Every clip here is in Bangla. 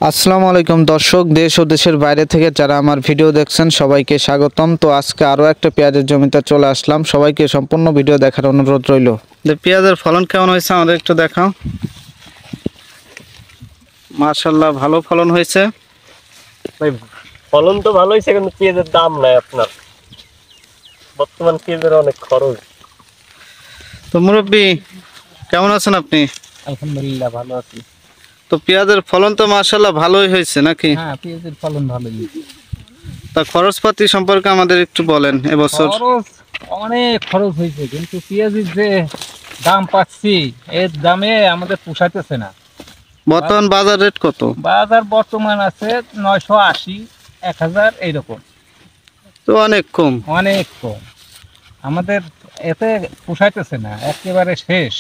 আসসালামু আলাইকুম দর্শক, দেশ ও দেশের বাইরে থেকে যারা আমার ভিডিও দেখছেন সবাইকে স্বাগতম। তো আজকে আরও একটা পেঁয়াজের জমিতে চলে আসলাম, সবাইকে সম্পূর্ণ ভিডিও দেখার অনুরোধ রইল। পেঁয়াজের ফলন কেমন হয়েছে আমাদের একটু দেখাও। মাশাআল্লাহ, ভালো ফলন হয়েছে ভাই। ফলন তো ভালো হয়েছে, কিন্তু পেঁয়াজের দাম নাই আপনার। বর্তমান পেঁয়াজের অনেক খরচ। তো মুরব্বী, কেমন আছেন আপনি? আলহামদুলিল্লাহ ভালো আছি। তো পেঁয়াজের ফলন তো মাশাআল্লাহ ভালোই হয়েছে নাকি? হ্যাঁ, পেঁয়াজের ফলন ভালোই। তা খরচপাতি সম্পর্কে আমাদের একটু বলেন। এবছর খরচ অনেক খরচ হয়েছে, কিন্তু পেঁয়াজের যে দাম পাচ্ছি এর দামে আমাদের পোষাইতেছে না। বর্তমান বাজার রেট কত? বাজার বর্তমান আছে 980, 1000 এইরকম। তো অনেক কম। অনেক কম, আমাদের এতে পোষাইতেছে না, একেবারে শেষ।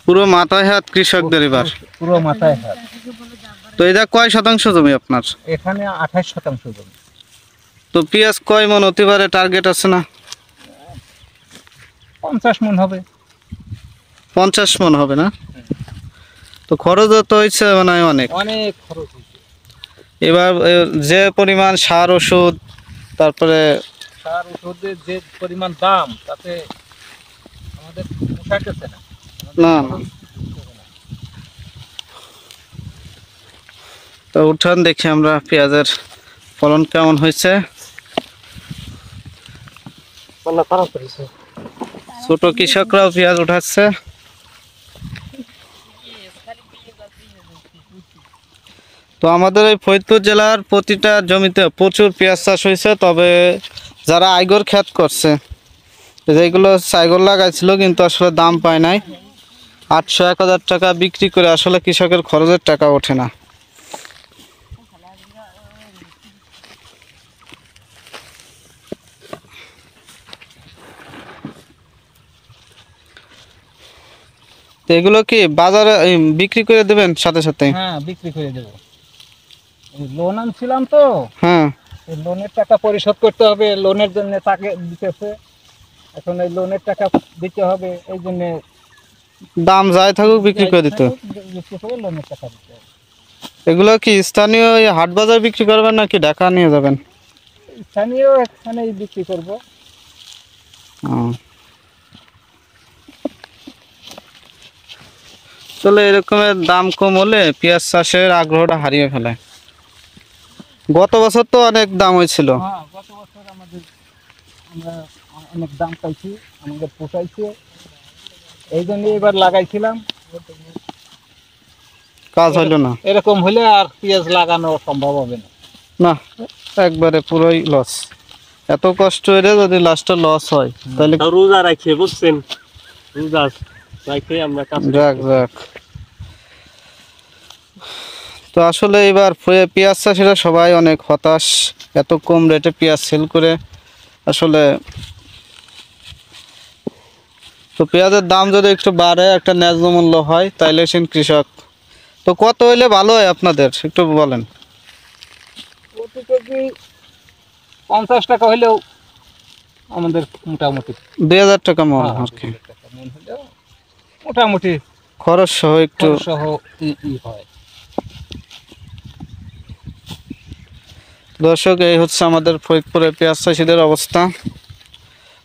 পুরো মাথায় হাত কৃষকদের এবার। পুরো মাথায় হাত। তো এটা কয় শতাংশ জমি আপনার? এখানে 28% জমি। তো পেঁয়াজ কয় মন হতে পারে টার্গেট আছে না? 50 মণ হবে। 50 মন হবে না? তো খরচ তো হয়েছে মানে অনেক। অনেক খরচ হয়েছে। এবার যে পরিমাণ সার ওষুধ, তারপরে সার ওষুধের যে পরিমাণ দাম, তাতে আমাদের পোষাইতেছে না। না না। তো উঠান দেখি আমরা পেঁয়াজের ফলন কেমন হয়েছে। ছোট কৃষকরাও পেঁয়াজ উঠাচ্ছে। তো আমাদের এই ফরিদপুর জেলার প্রতিটা জমিতে প্রচুর পেঁয়াজ চাষ হয়েছে, তবে যারা আইগর ক্ষেত করছে, যেগুলো আইগর লাগাইছিল কিন্তু আসলে দাম পায় নাই, 800-1000 টাকা বিক্রি করে আসলে কৃষকের খরচের টাকা ওঠে না। তো এগুলো কি বাজারে বিক্রি করে দেবেন সাথে সাথে? হ্যাঁ, বিক্রি করে দেবো। লোন আনছিলাম তো, হ্যাঁ। এই লোনের টাকা পরিশোধ করতে হবে, লোনের জন্য তাকে দিতেছে। এখন এই লোনের টাকা দিতে হবে, এই জন্য দাম যাই থাকুক বিক্রি করে দিতে। লোনের টাকা দিতে হবে। এগুলো কি স্থানীয় হাট বাজার বিক্রি করবেন নাকি ঢাকা নিয়ে যাবেন? স্থানীয় এখানেই বিক্রি করব। চলে এরকমের দাম কম হলে পেঁয়াজ চাষের আগ্রহটা হারিয়ে ফেলে। গত বছর তো অনেক দাম হয়েছিল। হ্যাঁ, গত বছর আমরা অনেক দাম পাইছি, আমাদের পোষাইছে, এই জন্য এবার লাগাইছিলাম। কাজ হইলো না। এরকম হলে আর পেঁয়াজ লাগানো সম্ভব হবে না। না, একবারে পুরোই লস। এত কষ্ট হয়ে যদি লাস্টে লস হয় তাহলে রোজা রাখে, বুঝছেন? রোজা রাখে আমরা কাজ যাক যাক। তো আসলে এবার পেঁয়াজ চাষিরা সবাই অনেক হতাশ, এত কম রেটে পেঁয়াজ সেল করে। আসলে তো পেঁয়াজের দাম যদি একটু বাড়ে, একটা ন্যায্য মূল্য হয়, তাইলে সে কৃষক। তো কত হইলে ভালো হয় আপনাদের একটু বলেন। প্রতি কেজি 50 টাকা হলেও আমাদের মোটামুটি 2000 টাকা মন আর কি। মোটামুটি খরচ সহ একটু সহ হয়। দর্শক, এই হচ্ছে আমাদের ফরিদপুরের পেঁয়াজ চাষিদের অবস্থা।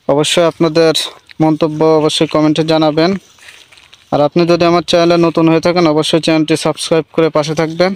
অবশ্যই আপনাদের মন্তব্য অবশ্যই কমেন্টে জানাবেন। আর আপনি যদি আমার চ্যানেলে নতুন হয়ে থাকেন, অবশ্যই চ্যানেলটি সাবস্ক্রাইব করে পাশে থাকবেন।